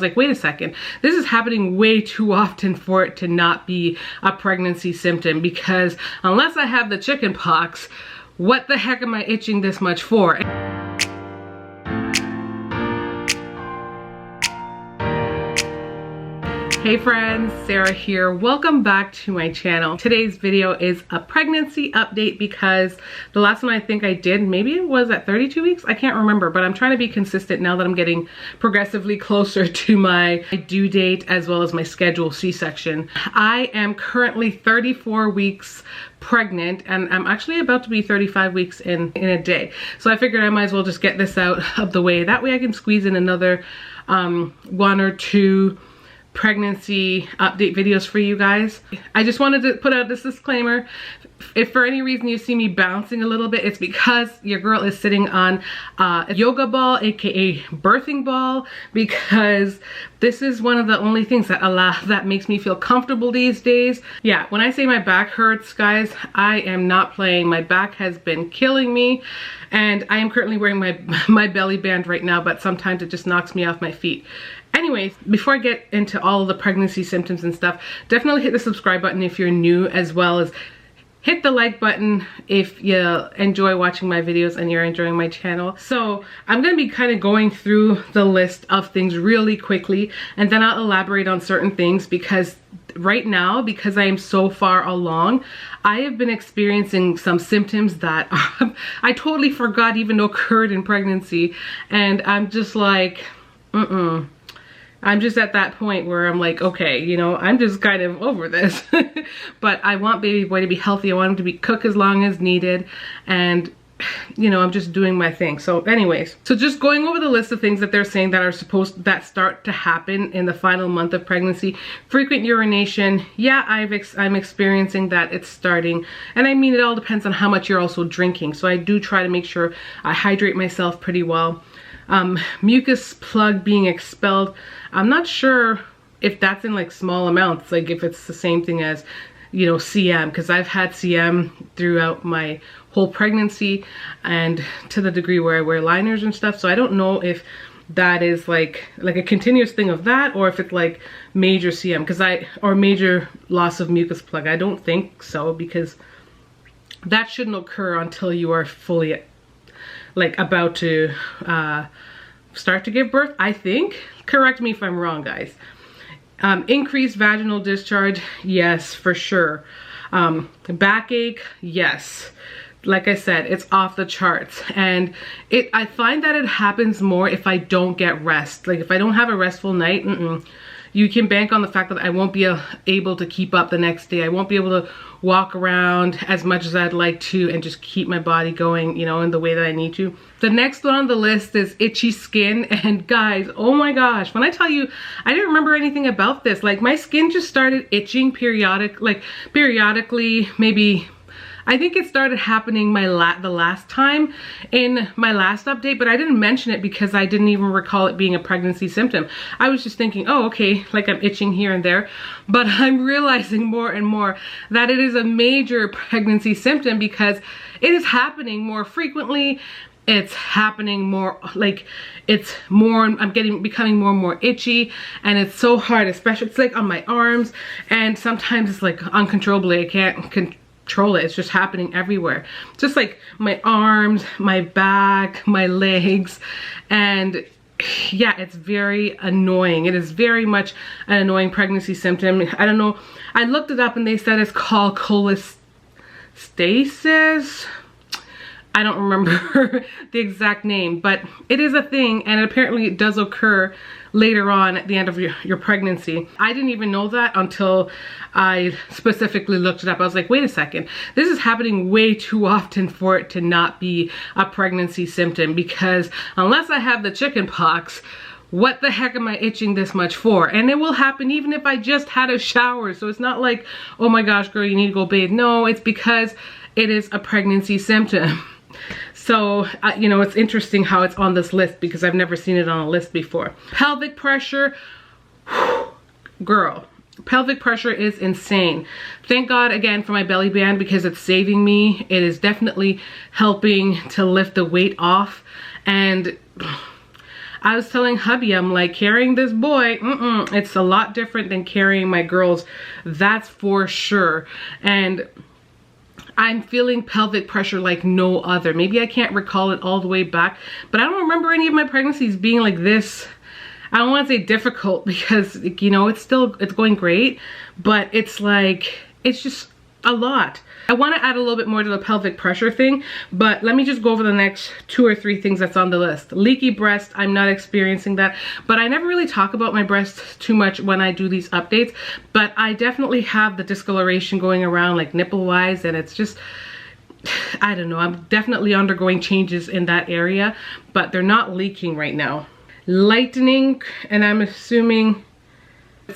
Like, wait a second, this is happening way too often for it to not be a pregnancy symptom, because unless I have the chicken pox, what the heck am I itching this much for? Hey friends, Sarah here. Welcome back to my channel. Today's video is a pregnancy update because the last one I think I did, maybe it was at 32 weeks? I can't remember, but I'm trying to be consistent now that I'm getting progressively closer to my due date as well as my scheduled C-section. I am currently 34 weeks pregnant and I'm actually about to be 35 weeks in a day. So I figured I might as well just get this out of the way. That way I can squeeze in another one or two pregnancy update videos for you guys. I just wanted to put out this disclaimer. If for any reason you see me bouncing a little bit, it's because your girl is sitting on a yoga ball, aka birthing ball, because this is one of the only things that makes me feel comfortable these days. Yeah, when I say my back hurts, guys, I am not playing. My back has been killing me, and I am currently wearing my belly band right now, but sometimes it just knocks me off my feet. Anyways, before I get into all of the pregnancy symptoms and stuff, definitely hit the subscribe button if you're new, as well as hit the like button if you enjoy watching my videos and you're enjoying my channel. So I'm going to be kind of going through the list of things really quickly, and then I'll elaborate on certain things, because right now, because I am so far along, I have been experiencing some symptoms that I totally forgot even occurred in pregnancy, and I'm just like, I'm just at that point where I'm like, okay, you know, I'm just kind of over this. But I want baby boy to be healthy. I want him to be cook as long as needed. And, you know, I'm just doing my thing. So anyways, so just going over the list of things that they're saying that are that start to happen in the final month of pregnancy. Frequent urination. Yeah, I'm experiencing that. It's starting. And I mean, it all depends on how much you're also drinking. So I do try to make sure I hydrate myself pretty well. Mucus plug being expelled. I'm not sure if that's in like small amounts, like if it's the same thing as, you know, CM, because I've had CM throughout my whole pregnancy and to the degree where I wear liners and stuff. So I don't know if that is like a continuous thing of that, or if it's like major CM, or major loss of mucus plug. I don't think so, because that shouldn't occur until you are fully like about to start to give birth, I think. Correct me if I'm wrong, guys. Increased vaginal discharge, yes, for sure. Backache, yes. Like I said, it's off the charts, and I find that it happens more if I don't get rest. Like if I don't have a restful night, you can bank on the fact that I won't be able to keep up the next day. I won't be able to walk around as much as I'd like to and just keep my body going, you know, in the way that I need to. The next one on the list is itchy skin. And guys, oh my gosh, when I tell you, I didn't remember anything about this. Like my skin just started itching periodically, maybe. I think it started happening the last time in my last update, but I didn't mention it because I didn't even recall it being a pregnancy symptom. I was just thinking, oh, okay, like I'm itching here and there, but I'm realizing more and more that it is a major pregnancy symptom because it is happening more frequently. It's happening more, like I'm becoming more and more itchy, and it's so hard, especially it's like on my arms, and sometimes it's like uncontrollably. I can't control it. It's just happening everywhere, just like my arms, my back, my legs. And yeah, it's very annoying. It is very much an annoying pregnancy symptom. I don't know, I looked it up and they said it's called Cholestasis. I don't remember the exact name, but it is a thing, and apparently it does occur later on at the end of your pregnancy. I didn't even know that until I specifically looked it up. I was like, wait a second, this is happening way too often for it to not be a pregnancy symptom, because unless I have the chicken pox, what the heck am I itching this much for? And it will happen even if I just had a shower. So it's not like, oh my gosh, girl, you need to go bathe. No, it's because it is a pregnancy symptom. So, you know, it's interesting how it's on this list because I've never seen it on a list before. Pelvic pressure, girl, pelvic pressure is insane. Thank God again for my belly band because it's saving me. It is definitely helping to lift the weight off. And I was telling hubby, I'm like, carrying this boy, it's a lot different than carrying my girls. That's for sure. And I'm feeling pelvic pressure like no other. Maybe I can't recall it all the way back, but I don't remember any of my pregnancies being like this. I don't want to say difficult because, you know, it's going great, but it's like, it's just a lot. I want to add a little bit more to the pelvic pressure thing, but let me just go over the next 2 or 3 things that's on the list. Leaky breast, I'm not experiencing that, but I never really talk about my breasts too much when I do these updates, but I definitely have the discoloration going around like nipple wise, and it's just, I don't know, I'm definitely undergoing changes in that area, but they're not leaking right now. Lightening, and I'm assuming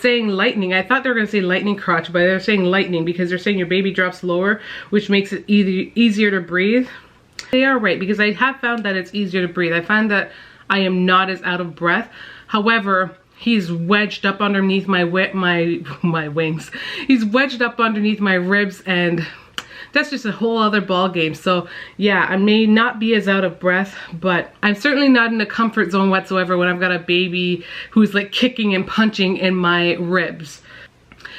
saying lightning. I thought they were going to say lightning crotch, but they're saying lightning because they're saying your baby drops lower, which makes it easier to breathe. They are right, because I have found that it's easier to breathe. I find that I am not as out of breath. However, he's wedged up underneath my wings. He's wedged up underneath my ribs, and that's just a whole other ball game. So yeah, I may not be as out of breath, but I'm certainly not in the comfort zone whatsoever when I've got a baby who's like kicking and punching in my ribs.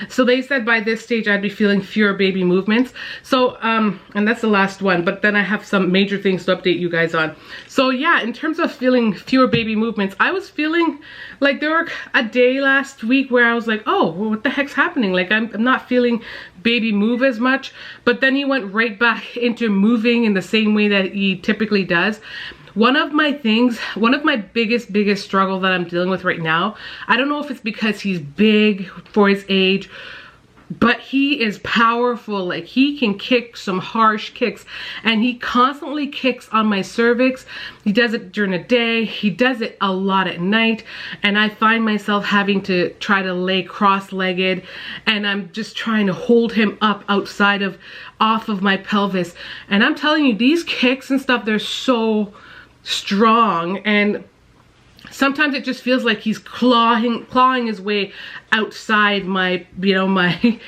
So they said by this stage I'd be feeling fewer baby movements. So, and that's the last one, but then I have some major things to update you guys on. So yeah, in terms of feeling fewer baby movements, I was feeling like there were a day last week where I was like, oh, well, what the heck's happening? Like I'm not feeling baby move as much, but then he went right back into moving in the same way that he typically does. One of my biggest struggle that I'm dealing with right now, I don't know if it's because he's big for his age, but he is powerful. Like he can kick some harsh kicks, and he constantly kicks on my cervix. He does it during the day. He does it a lot at night, and I find myself having to try to lay cross-legged, and I'm just trying to hold him up off of my pelvis. And I'm telling you, these kicks and stuff, they're so strong, and sometimes it just feels like he's clawing his way outside my, you know, my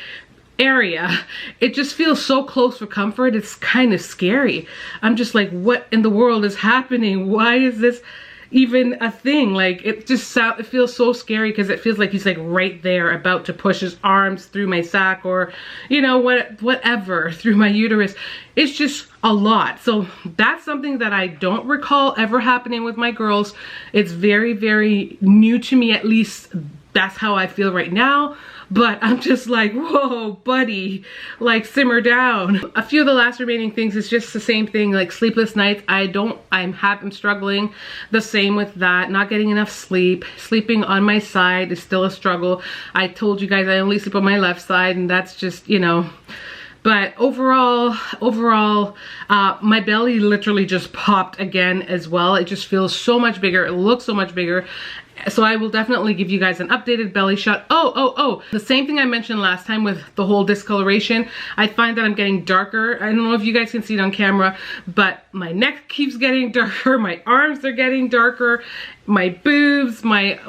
area. It just feels so close for comfort. It's kind of scary. I'm just like, what in the world is happening? Why is this even a thing? Like it feels so scary, because it feels like he's like right there about to push his arms through my sac, or you know, whatever, through my uterus. It's just a lot. So that's something that I don't recall ever happening with my girls. It's very, very new to me. At least that's how I feel right now. But I'm just like, whoa, buddy, like simmer down. A few of the last remaining things is just the same thing, like sleepless nights. I'm struggling the same with that. Not getting enough sleep. Sleeping on my side is still a struggle. I told you guys I only sleep on my left side, and that's just, you know. But overall, my belly literally just popped again as well. It just feels so much bigger. It looks so much bigger. So I will definitely give you guys an updated belly shot. Oh, the same thing I mentioned last time with the whole discoloration. I find that I'm getting darker. I don't know if you guys can see it on camera, but my neck keeps getting darker. My arms are getting darker. My boobs, my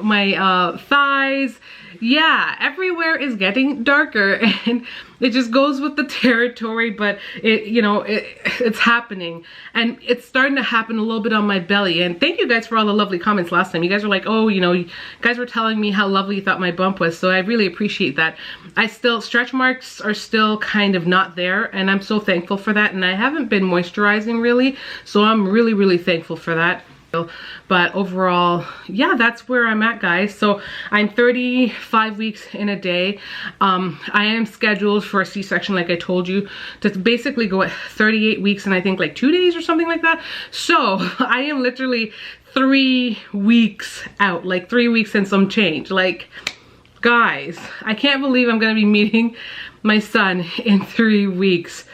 thighs. Yeah, everywhere is getting darker, and it just goes with the territory, but it's happening, and it's starting to happen a little bit on my belly. And thank you guys for all the lovely comments last time. You guys were like, oh, you guys were telling me how lovely you thought my bump was, so I really appreciate that. Stretch marks are still kind of not there, and I'm so thankful for that, and I haven't been moisturizing really, so I'm really, really thankful for that. But overall, yeah, that's where I'm at, guys. So I'm 35 weeks in a day. I am scheduled for a C-section, like I told you, to basically go at 38 weeks and I think like 2 days or something like that. So I am literally 3 weeks out, like 3 weeks and some change. Like, guys, I can't believe I'm gonna be meeting my son in 3 weeks.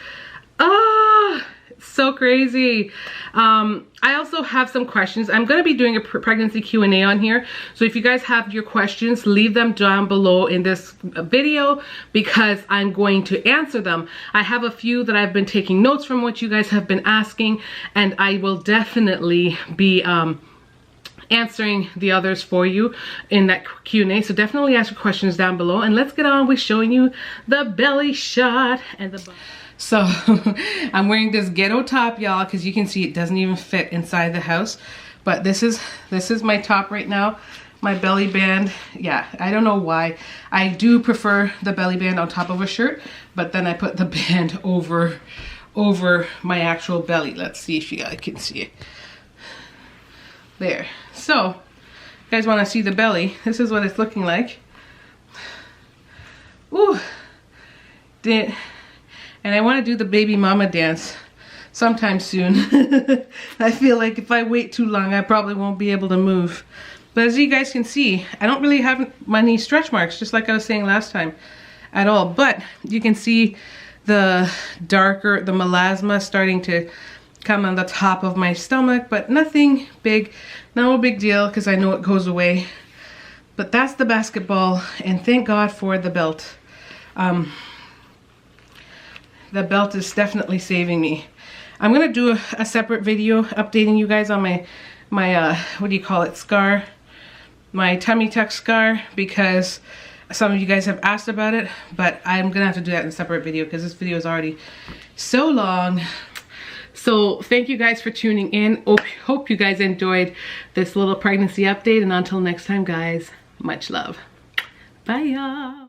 So crazy. I also have some questions. I'm going to be doing a pregnancy Q&A on here. So if you guys have your questions, leave them down below in this video, because I'm going to answer them. I have a few that I've been taking notes from what you guys have been asking, and I will definitely be answering the others for you in that Q&A. So definitely ask your questions down below, and let's get on with showing you the belly shot and the butt. So I'm wearing this ghetto top, y'all, because you can see it doesn't even fit inside the house. But this is my top right now. My belly band, yeah, I don't know why. I do prefer the belly band on top of a shirt, but then I put the band over my actual belly. Let's see if I can see it. There. So, if you guys want to see the belly, this is what it's looking like. Ooh. And I want to do the baby mama dance sometime soon. I feel like if I wait too long, I probably won't be able to move. But as you guys can see, I don't really have many stretch marks, just like I was saying last time, at all. But you can see the melasma starting to come on the top of my stomach, but nothing big, no big deal, because I know it goes away. But that's the basketball, and thank God for the belt. The belt is definitely saving me. I'm gonna do a separate video updating you guys on my what do you call it, scar, my tummy tuck scar, because some of you guys have asked about it, but I'm gonna have to do that in a separate video because this video is already so long. So thank you guys for tuning in. Hope you guys enjoyed this little pregnancy update, and until next time guys, much love. Bye y'all.